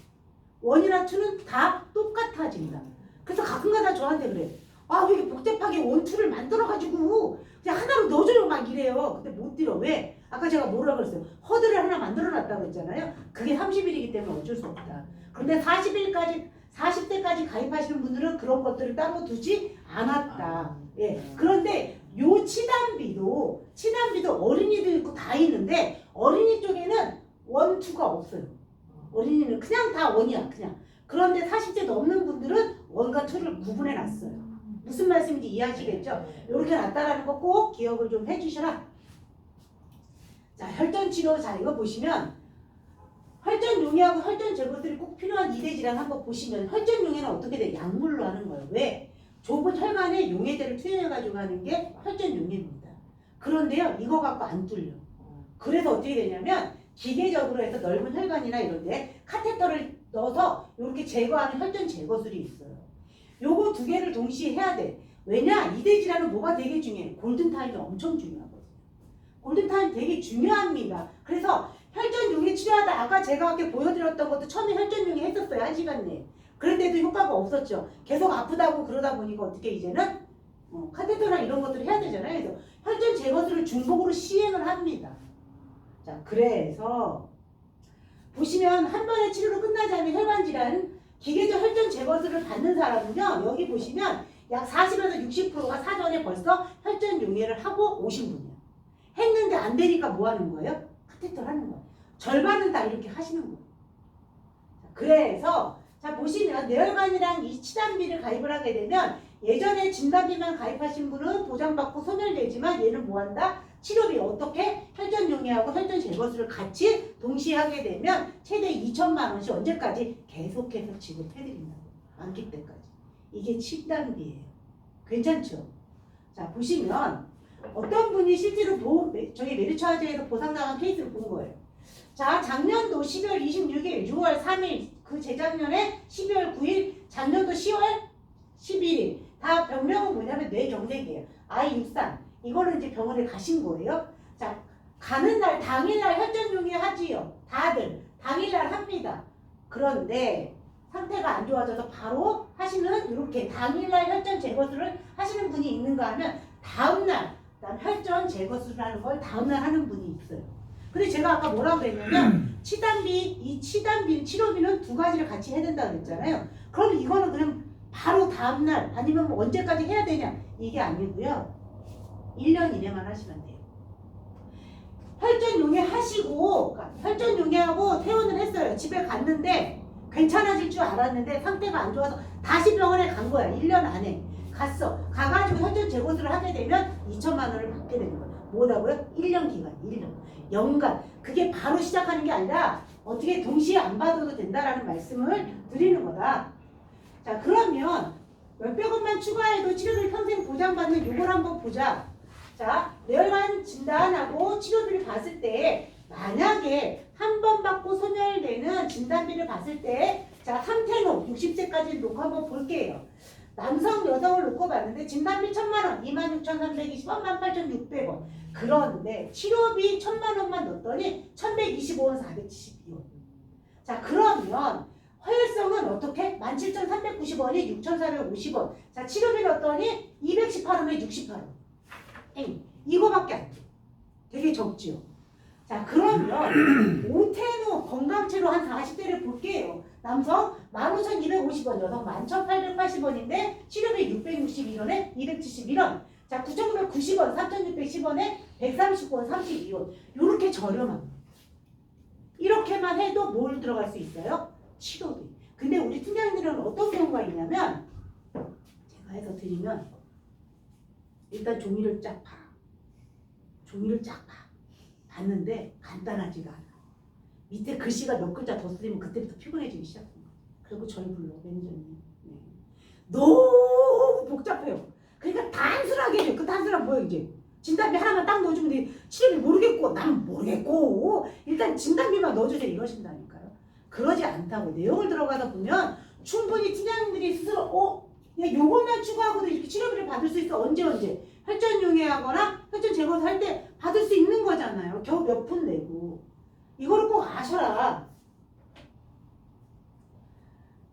S1: 원이나 투는 다 똑같아진다. 그래서 가끔가다 저한테 그래. 아, 왜 이렇게 복잡하게 원, 투를 만들어가지고 그냥 하나로 넣어줘요 막 이래요. 근데 못 들어. 왜? 아까 제가 뭐라 그랬어요? 허들을 하나 만들어놨다고 했잖아요. 그게 30일이기 때문에 어쩔 수 없다. 그런데 40대까지 가입하시는 분들은 그런 것들을 따로 두지 않았다. 예. 그런데 요 치단비도 어린이도 있고 다 있는데 어린이 쪽에는 원, 투가 없어요. 어린이는 그냥 다 원이야. 그냥. 그런데 40대 넘는 분들은 원과 투를 구분해 놨어요. 무슨 말씀인지 이해하시겠죠? 이렇게 놨다라는 거 꼭 기억을 좀 해주셔라. 자, 혈전치료. 자, 이거 보시면 혈전용해하고 혈전제거들이 꼭 필요한 이대질환 한번 보시면 혈전용해는 어떻게 돼? 약물로 하는 거예요. 왜? 좁은 혈관에 용해제를 투여해가지고 하는 게 혈전용해입니다. 그런데요, 이거 갖고 안 뚫려. 그래서 어떻게 되냐면 기계적으로 해서 넓은 혈관이나 이런데 카테터를 넣어서 이렇게 제거하는 혈전 제거술이 있어요. 요거 두 개를 동시에 해야 돼. 왜냐? 이대질환은 뭐가 되게 중요해? 골든타임이 엄청 중요하거든요. 골든타임 되게 중요합니다. 그래서 혈전용해 치료하다 아까 제가 이렇게 보여드렸던 것도 처음에 혈전용해 했었어요. 1시간 내에. 그런데도 효과가 없었죠. 계속 아프다고 그러다 보니까 어떻게 이제는 카테터나 이런 것들을 해야 되잖아요. 그래서 혈전 제거술을 중복으로 시행을 합니다. 자, 그래서 보시면 한 번의 치료로 끝나지 않는 혈관 질환 기계적 혈전 제거술을 받는 사람은요. 여기 보시면 약 40에서 60%가 사전에 벌써 혈전 용해를 하고 오신 분이에요. 했는데 안 되니까 뭐 하는 거예요? 카테터를 하는 거예요. 절반은 다 이렇게 하시는 거예요. 그래서 자 보시면 뇌혈관이랑 이 치단비를 가입을 하게 되면 예전에 진단비만 가입하신 분은 보장받고 소멸되지만 얘는 뭐한다? 치료비 어떻게? 혈전 용해하고 혈전 제거술을 같이 동시에 하게 되면 최대 2,000만 원씩 언제까지? 계속해서 지급해드린다고. 만기 때까지. 이게 치단비예요. 괜찮죠? 자 보시면 어떤 분이 실제로 저희 메리츠화재에서 보상당한 케이스를 본 거예요. 자 작년도 12월 26일, 6월 3일, 그 재작년에 12월 9일, 작년도 10월 11일 다 병명은 뭐냐면 뇌경색이에요. 아이 육상. 이거는 이제 병원에 가신 거예요. 자, 가는 날 당일날 혈전 용해 하지요. 다들 당일날 합니다. 그런데 상태가 안 좋아져서 바로 하시는 이렇게 당일날 혈전 제거술을 하시는 분이 있는가 하면 다음날 혈전 제거술을 하는 걸 다음날 하는 분이 있어요. 근데 제가 아까 뭐라고 그랬냐면 이 치단비 치료비는 두 가지를 같이 해야 된다고 그랬잖아요. 그럼 이거는 그냥 바로 다음날 아니면 뭐 언제까지 해야 되냐 이게 아니고요. 1년 이내만 하시면 돼요. 혈전 용해 하시고 혈전 용해하고 퇴원을 했어요. 집에 갔는데 괜찮아질 줄 알았는데 상태가 안 좋아서 다시 병원에 간 거야. 1년 안에 갔어. 가가지고 혈전 제거술을 하게 되면 2,000만 원을 받게 되는 거야. 뭐라고요? 1년 기간, 1년. 연간. 그게 바로 시작하는 게 아니라 어떻게 동시에 안 받아도 된다라는 말씀을 드리는 거다. 자, 그러면 몇백원만 추가해도 치료를 평생 보장받는 요걸 한번 보자. 자, 뇌혈관 진단하고 치료비를 봤을 때 만약에 한 번 받고 소멸되는 진단비를 봤을 때 자, 3태노 60세까지 놓고 한번 볼게요. 남성, 여성을 놓고 봤는데 진단비 1,000만 원, 26,320원, 18,600원. 그런데 치료비 1,000만 원만 넣었더니 1,125원, 472원. 자, 그러면 허혈성은 어떻게? 17,390원이 6,450원. 자, 치료비 넣었더니 218원에 68원. 이거밖에 안 돼. 되게 적지요. 자, 그러면 오테노 건강치료 한 40대를 볼게요. 남성 15,250원, 여성 11,880원인데 치료비 661원에 271원. 자, 9,990원, 3,610원에 139원, 32원. 요렇게 저렴합니다. 이렇게만 해도 뭘 들어갈 수 있어요? 치료비. 근데 우리 팀장님들은 어떤 경우가 있냐면 제가 해서 드리면 일단 종이를 쫙 봐. 종이를 쫙 봐. 봤는데 간단하지가 않아. 밑에 글씨가 몇 글자 더 쓰면 그때부터 피곤해지기 시작합니다. 그리고 저희 불러 매니저님. 네. 너무 복잡해요. 그러니까 단순하게 해요. 그 단순한 뭐예요 이제. 진단비 하나만 딱 넣어주면 돼. 치료비 모르겠고 난 모르겠고 일단 진단비만 넣어주세요 이러신다니까요. 그러지 않다고 내용을 들어가다 보면 충분히 팀장님들이 스스로 야 요것만 추가하고도 이렇게 치료비를 받을 수 있어. 언제 혈전 용해하거나 혈전 제거를 할 때 받을 수 있는 거잖아요. 겨우 몇 푼 내고. 이거를 꼭 아셔라.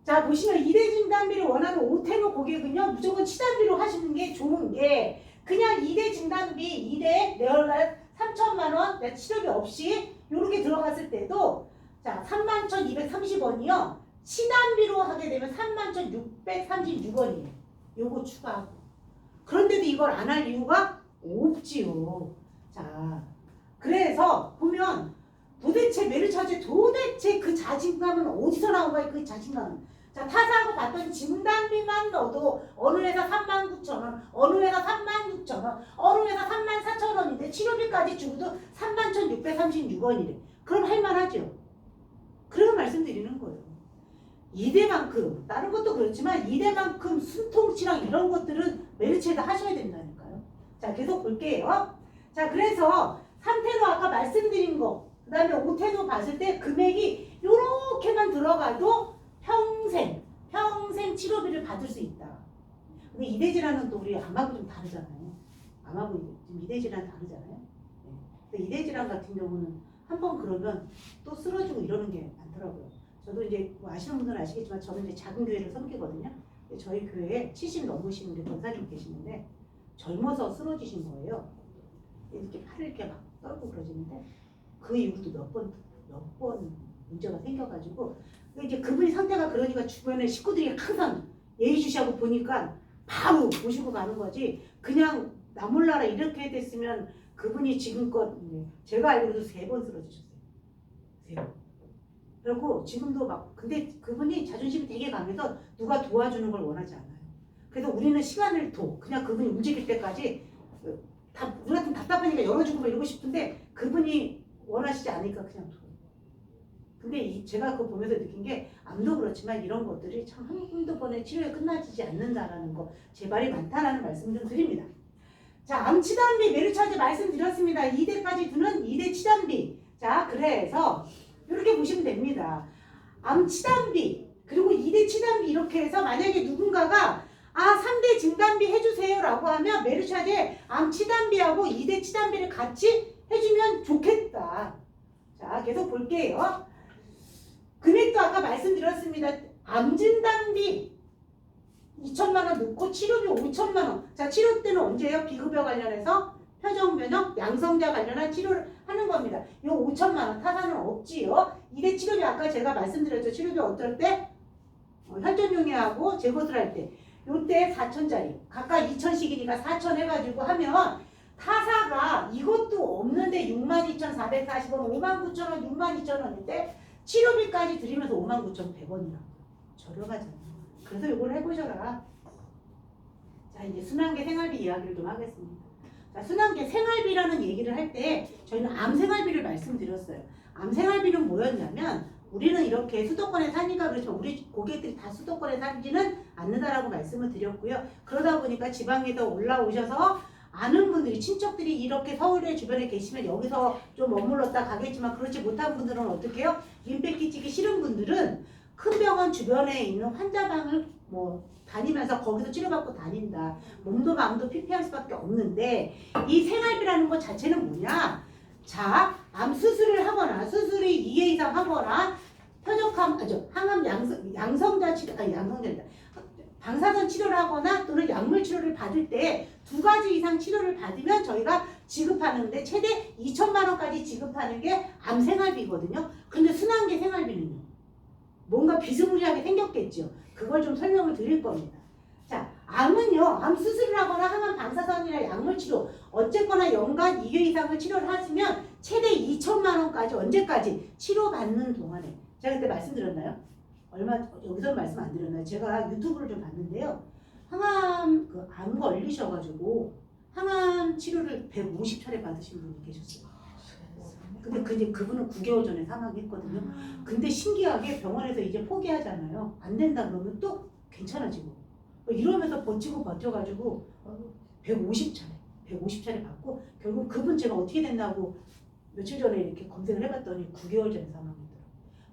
S1: 자, 보시면 2대 진단비를 원하는 오테노 고객은요 무조건 치단비로 하시는 게 좋은 게 그냥 2대 진단비 2대 뇌혈관 3,000만 원 치료비 없이 요렇게 들어갔을 때도 자 31,230원이요 치단비로 하게 되면 31,636원이에요. 요거 추가하고. 그런데도 이걸 안 할 이유가 없지요. 자, 그래서 보면 도대체 메르차제 도대체 그 자신감은 어디서 나온 거야? 그 자신감은. 자, 타사하고 봤더니 진단비만 넣어도 어느 회사 39,000원, 어느 회사 36,000원, 어느 회사 34,000원인데 치료비까지 주고도 31,636원이래. 그럼 할만하죠? 그런 말씀드리는 거예요. 이대만큼 다른 것도 그렇지만 이대만큼 숨통치랑 이런 것들은 메르체가 하셔야 된다니까요. 자, 계속 볼게요. 자, 그래서 3태노 아까 말씀드린 거 그 다음에 5태노 봤을 때 금액이 요렇게만 들어가도 평생 치료비를 받을 수 있다. 근데 이대질환은 또 우리 암하고 좀 다르잖아요. 암하고 좀 이대질환 다르잖아요. 네. 근데 이대질환 같은 경우는 한번 그러면 또 쓰러지고 이러는 게 많더라고요. 저도 이제 뭐 아시는 분들은 아시겠지만 저는 이제 작은 교회를 섬기거든요. 저희 교회에 70 넘으신 우리 권사님 계시는데 젊어서 쓰러지신 거예요. 이렇게 팔을 이렇게 막 떨고 그러시는데 그 이후로 몇 번 문제가 생겨가지고 이제 그분이 상태가 그러니까 주변에 식구들이 항상 예의주시하고 보니까 바로 모시고 가는 거지. 그냥 나 몰라라 이렇게 됐으면 그분이 지금껏 제가 알기로도 3번 쓰러지셨어요. 3번. 그리고 지금도 막 근데 그분이 자존심이 되게 강해서 누가 도와주는 걸 원하지 않아요. 그래서 우리는 시간을 그냥 그분이 움직일 때까지 우리 같은 답답하니까 열어주고 막 이러고 싶은데 그분이 원하시지 않으니까 그냥 둬요. 근데 제가 그거 보면서 느낀 게 암도 그렇지만 이런 것들이 참 한두 번의 치료에 끝나지지 않는다라는 거 제발이 많다라는 말씀 좀 드립니다. 자, 암 치단비 메르차제 말씀드렸습니다. 2대까지 두는 2대 치단비. 자, 그래서 이렇게 보시면 됩니다. 암 치단비 그리고 2대 치단비 이렇게 해서 만약에 누군가가 3대 진단비 해주세요 라고 하면 메르차제 암 치단비하고 2대 치단비를 같이 해주면 좋겠다. 자, 계속 볼게요. 금액도 아까 말씀드렸습니다. 암 진단비 2,000만 원 넣고 치료비 5,000만 원. 자, 치료 때는 언제예요? 비급여 관련해서 표정 변형, 양성자 관련한 치료를 하는 겁니다. 요 5,000만 원 타사는 없지요. 2대 치료비 아까 제가 말씀드렸죠. 치료비 어떨 때? 혈전 용해하고 제거술 할 때. 요때 4,000짜리. 각각 2,000씩이니까 4,000 해가지고 하면 타사가 이것도 없는데 62,440원, 59,000원, 62,000원인데 치료비까지 드리면서 59,100원이라고. 저렴하잖아요. 그래서 이걸 해보셔라. 자, 이제 순환계 생활비 이야기를 좀 하겠습니다. 자, 순환계 생활비라는 얘기를 할 때 저희는 암 생활비를 말씀드렸어요. 암 생활비는 뭐였냐면 우리는 이렇게 수도권에 사니까 그렇죠. 우리 고객들이 다 수도권에 살지는 않는다라고 말씀을 드렸고요. 그러다 보니까 지방에서 올라오셔서 아는 분들이 친척들이 이렇게 서울에 주변에 계시면 여기서 좀 머물렀다 가겠지만 그렇지 못한 분들은 어떻게 해요? 민폐 끼치기 싫은 분들은 큰 병원 주변에 있는 환자방을 뭐 다니면서 거기서 치료받고 다닌다. 몸도 마음도 피폐할 수밖에 없는데 이 생활비라는 것 자체는 뭐냐? 자, 암 수술을 하거나 수술이 2회 이상 하거나 항암 양성자 치료 양성자다. 방사선 치료를 하거나 또는 약물 치료를 받을 때 2가지 이상 치료를 받으면 저희가 지급하는데 최대 2천만 원까지 지급하는 게 암 생활비거든요. 근데 순환계 생활비는요. 뭔가 비스무리하게 생겼겠죠. 그걸 좀 설명을 드릴 겁니다. 자, 암은요. 암 수술을 하거나 항암 방사선이나 약물 치료 어쨌거나 연간 2회 이상을 치료를 하시면 최대 2천만 원까지 언제까지 치료받는 동안에 제가 그때 말씀드렸나요? 여기서 말씀 안 드렸나요? 제가 유튜브를 좀 봤는데요. 암 걸리셔가지고 항암 치료를 150차례 받으신 분이 계셨어요. 근데 그분은 9개월 전에 사망했거든요. 근데 신기하게 병원에서 이제 포기하잖아요. 안 된다 그러면 또 괜찮아지고 이러면서 버텨가지고 150차례 받고 결국 그분 제가 어떻게 됐나고 며칠 전에 이렇게 검색을 해봤더니 9개월 전에 사망했더라고요.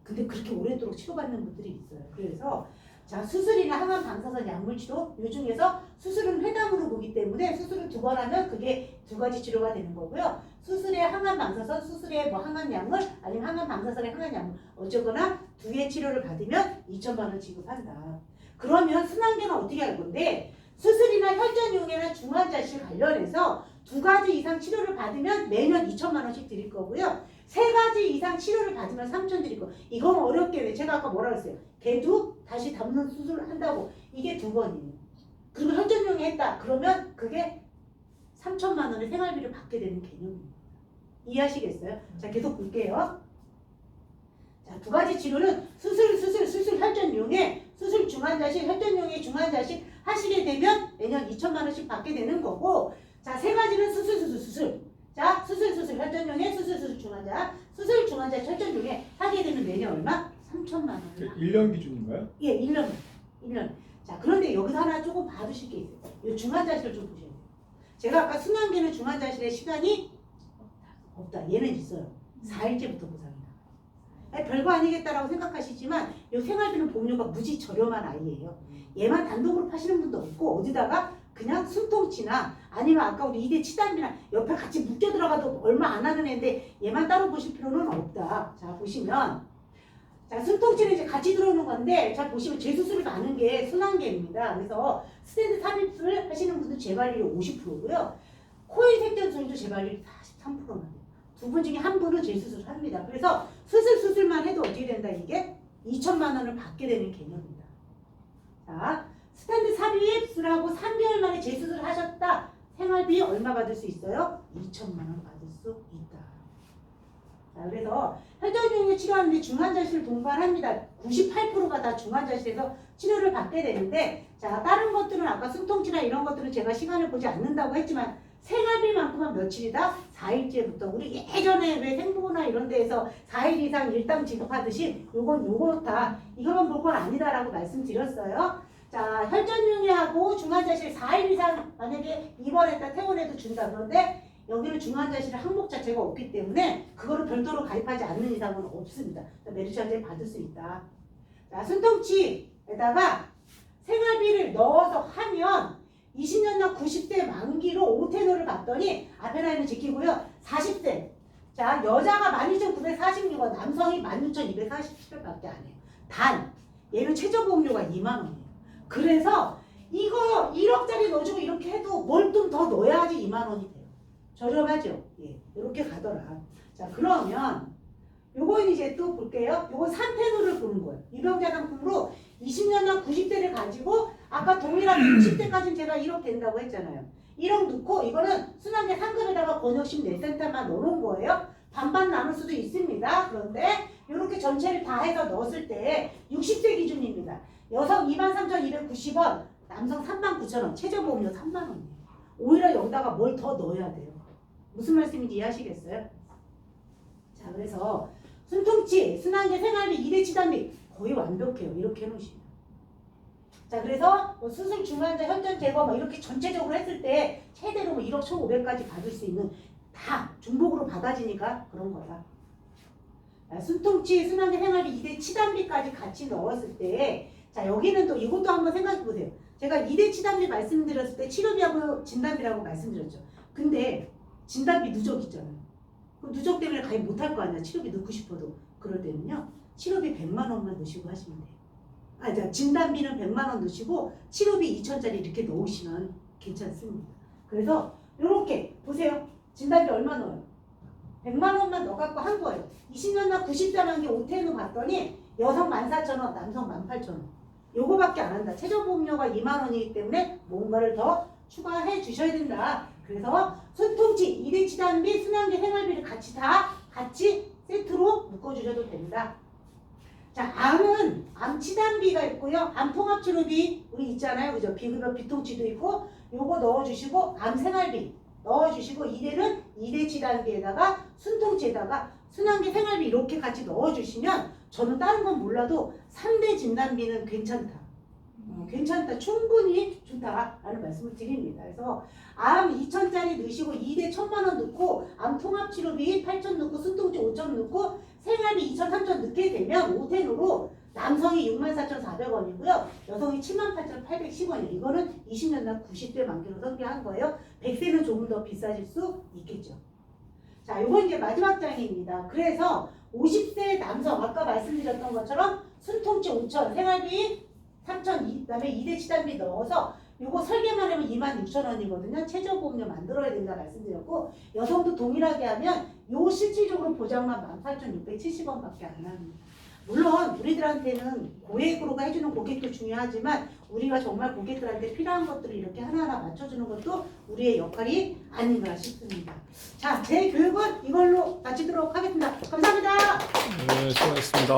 S1: 근데 그렇게 오랫도록 치료받는 분들이 있어요. 그래서 자, 수술이나 항암 방사선 약물 치료 이 중에서 수술은 회담으로 보기 때문에 수술을 2번 하면 그게 2가지 치료가 되는 거고요. 수술에 항암 방사선, 수술에 뭐 항암 약물 아니면 항암 방사선에 항암 약물 어쨌거나 2회 치료를 받으면 2천만 원 지급한다. 그러면 순환계는 어떻게 할 건데 수술이나 혈전용해나 중환자실 관련해서 2가지 이상 치료를 받으면 매년 2천만 원씩 드릴 거고요. 3가지 이상 치료를 받으면 3천 드릴 거. 이건 어렵게 제가 아까 뭐라 그랬어요? 개두 다시 담는 수술을 한다고 이게 2번이에요. 그리고 혈전용이 했다. 그러면 그게 3천만 원의 생활비를 받게 되는 개념입니다. 이해하시겠어요? 자, 계속 볼게요. 자, 2가지 치료는 수술 혈전용에 수술 중환자실 혈전용의 중환자실 하시게 되면 매년 2천만 원씩 받게 되는 거고 자, 3가지는 수술 자, 수술 혈전용에 수술 중환자 혈전용에 하게 되면 매년 얼마? 3천만 원.
S3: 1년 기준인가요?
S1: 예, 1년. 자, 그런데 여기서 하나 조금 봐두실 게 있어요. 이 중환자실을 좀 보셔야 돼요. 제가 아까 순환계는 중환자실에 시간이 없다. 얘는 있어요. 4일째부터 보상이다. 별거 아니겠다라고 생각하시지만 이 생활비는 보험료가 무지 저렴한 아이예요. 얘만 단독으로 파시는 분도 없고 어디다가 그냥 숨통치나 아니면 아까 우리 2대 치담이나 옆에 같이 묶여 들어가도 얼마 안 하는 애인데 얘만 따로 보실 필요는 없다. 자, 보시면 자, 숨통치는 이제 같이 들어오는 건데 자, 보시면 재수술을 가는 게 순환계입니다. 그래서 스테드 삽입술 하시는 분들 재발률이 50%고요. 코일 색전술도 재발률이 43%나 돼요. 2분 중에 1분은 재수술을 합니다. 그래서 수술만 해도 어떻게 된다? 이게 2천만 원을 받게 되는 개념입니다. 자, 스탠드 삽입술하고 3개월 만에 재수술을 하셨다. 생활비 얼마 받을 수 있어요? 2천만 원 받을 수 있다. 자, 그래서 혈전용에 치료하는데 중환자실 동반합니다. 98%가 다 중환자실에서 치료를 받게 되는데 자, 다른 것들은 아까 숨통치나 이런 것들은 제가 시간을 보지 않는다고 했지만 생활비만큼은 며칠이다? 4일째부터 우리 예전에 왜 생부나 이런 데에서 4일 이상 일당 지급하듯이 요거 다 이거만 볼 건 아니다라고 말씀드렸어요. 자, 혈전용해하고 중환자실 4일 이상 만약에 입원했다 퇴원해도 준다. 그런데 여기는 중환자실 항목 자체가 없기 때문에 그거를 별도로 가입하지 않는 이상은 없습니다. 메르시아제 받을 수 있다. 자, 숨통치에다가 생활비를 넣어서 하면 20년 전 90세 만기로 5테너를 받더니 앞에 라인은 지키고요. 40세. 자, 여자가 12,946원, 남성이 16,247원밖에 안 해요. 단, 얘는 최저보험료가 2만 원이에요. 그래서 이거 1억짜리 넣어주고 이렇게 해도 뭘 좀 더 넣어야지 2만 원이 돼요. 저렴하죠? 예, 이렇게 가더라. 자, 그러면 요건 이제 또 볼게요. 요건 3테너를 보는 거예요. 유병자 상품으로 20년 전 90대를 가지고 아까 동일하게 60대까지는 제가 1억 된다고 했잖아요. 1억 넣고 이거는 순환계 상금에다가 권역심 넷센터만 넣어놓은 거예요. 반반 나눌 수도 있습니다. 그런데 이렇게 전체를 다 해서 넣었을 때 60세 기준입니다. 여성 23,290원, 남성 39,000원, 최저보험료 3만 원이에요. 오히려 여기다가 뭘 더 넣어야 돼요. 무슨 말씀인지 이해하시겠어요? 자, 그래서 숨통치, 순환계 생활비, 2대 치단비 거의 완벽해요. 이렇게 해놓으시면. 자, 자, 그래서 뭐 수술 중환자 현장 제거 뭐 이렇게 전체적으로 했을 때 최대로 뭐 1억 1,500까지 받을 수 있는 다 중복으로 받아지니까 그런 거야. 숨통치, 순환계 생활비 2대 치단비까지 같이 넣었을 때, 자, 여기는 또 이것도 한번 생각해 보세요. 제가 2대 치단비 말씀드렸을 때 치료비하고 진단비라고 말씀드렸죠. 근데 진단비 누적 있잖아요. 그 누적 때문에 가입 못할 거 아니야. 치료비 넣고 싶어도. 그럴 때는요, 치료비 100만 원만 넣으시고 하시면 돼요. 자, 진단비는 100만 원 넣으시고 치료비 2천짜리 이렇게 넣으시면 괜찮습니다. 그래서 이렇게 보세요. 진단비 얼마 넣어요? 100만 원만 넣어갖고 한 거예요. 20년 나 94만 개 오태는 봤더니 여성 14,000원, 남성 18,000원. 요거밖에 안 한다. 최저보험료가 2만 원이기 때문에 뭔가를 더 추가해 주셔야 된다. 그래서 손통치, 2대 치단비, 순환계 생활비를 같이 세트로 묶어주셔도 됩니다. 자, 암 치단비가 있고요. 암 통합치료비 우리 있잖아요. 그죠? 비급여 비통치도 있고 요거 넣어주시고 암 생활비 넣어주시고 2대는 2대 치단비에다가 순통치에다가 순환계 생활비 이렇게 같이 넣어주시면 저는 다른 건 몰라도 3대 진단비는 괜찮다. 괜찮다. 충분히 좋다라는 말씀을 드립니다. 그래서 암 2천짜리 넣으시고 2대 1,000만 원 넣고 암 통합치료비 8천 넣고 순통치 5천 넣고 생활비 2천 3천 넣게 되면 5텐으로 남성이 64,400원이고요. 여성이 78,810원이에요. 이거는 20년 날 90대 만기로 설계한 거예요. 100세는 조금 더 비싸질 수 있겠죠. 자, 요건 이제 마지막 장입니다. 그래서 50세 남성 아까 말씀드렸던 것처럼 순통치 5천, 생활비 3천, 그다음에 2대 치단비 넣어서 요거 설계만 하면 26,000원이거든요. 최저보험료 만들어야 된다 말씀드렸고 여성도 동일하게 하면 요 실질적으로 보장만 18,670원밖에 안 합니다. 물론 우리들한테는 고액으로 해주는 고객도 중요하지만 우리가 정말 고객들한테 필요한 것들을 이렇게 하나하나 맞춰주는 것도 우리의 역할이 아닌가 싶습니다. 자, 제 교육은 이걸로 마치도록 하겠습니다. 감사합니다.
S3: 네, 수고하셨습니다.